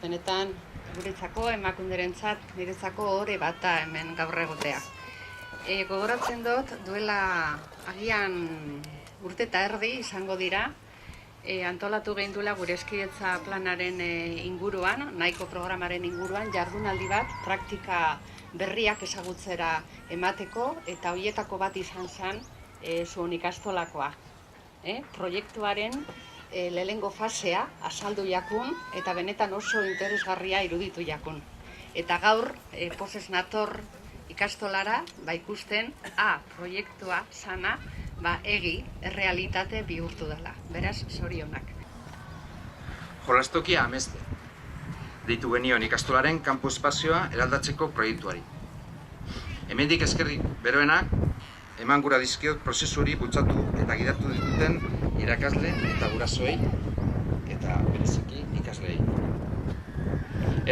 benetan guretzako, emakunderentzat, niretzako ore bat da hemen gaur egotea. Gogoratzen dut, duela agian urte eta erdi izango dira, antolatu gehinduela gure hezkidetza planaren inguruan, nahiko programaren inguruan, jardunaldi bat, praktika berriak ezagutzera emateko, eta horietako bat izan zen zuen ikastolakoa. Proiektuaren lehenengo fasea azaldu jakun, eta benetan oso interesgarria iruditu jakun. Eta gaur, pozez nator ikastolara, ikusten, proiektua sana, egi, errealitate bihurtu dela. Beraz, zorionak. Jolastokia Amezte. Deitu genion ikastolaren kanpo espazioa eraldatzeko proiektuari. Hemendik eskerrik beroenak, eman gura dizkiot prozesu hori bultzatu eta gidatu dituten irakasle eta gurasoei eta bereziki ikasleei.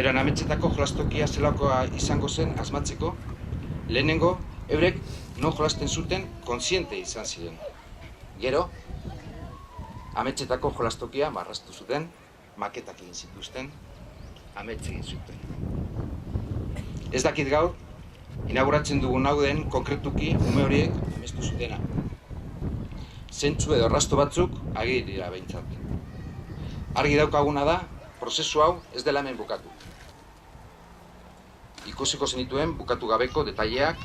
Eran ametsetako jolastokia zelakoa izango zen asmatzeko, lehenengo eurek non jolasten zuten kontziente izan ziren. Gero, ametsetako jolastokia marraztu zuten, maketak egin zituzten, amets egin zuten. Ez dakit gaur, inauguratzen dugun hau den konkretuki ume horiek amestu zutena. Zentzu edo arrasto batzuk agiri dira behintzat. Argi daukaguna da, prozesu hau ez dela hemen bukatu. Ikusiko zenituen bukatu gabeko detaileak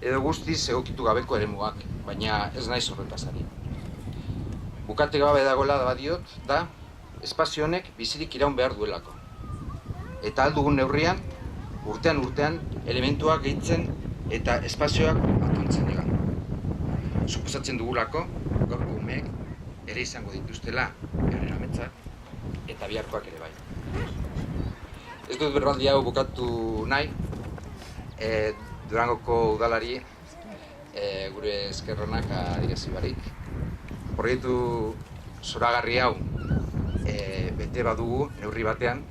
edo guztiz egokitu gabeko eremuak, baina ez naiz horretaz ari. Bukate gabe dagoela badiot da, espazio honek bizirik iraun behar duelako. Eta aldugun neurrian, urtean elementuak gehitzen eta espazioak atontzen egan. Suposatzen dugulako, gaurko umeek ere izango dituztela euren ametsak eta biharkoak ere bai. Ez dut berbaldi hau bukatu nahi, Durangoko udalari gure eskerronak adierazi barik. Proiektu zoragarri hau bete badugu neurri batean,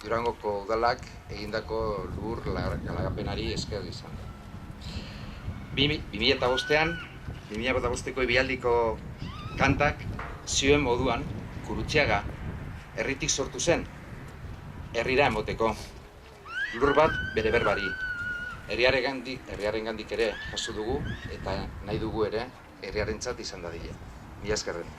Durangoko udalak egindako lur lagapenari esker izan. 2005an, 2005ko ibialdiko kantak zioen moduan, Gurutzeaga herritik sortu zen, herrira emoteko. Lur bat bere berbari. Herriarengandik ere jaso dugu eta nahi dugu ere herriarentzat izan dadila. Mila eskerren.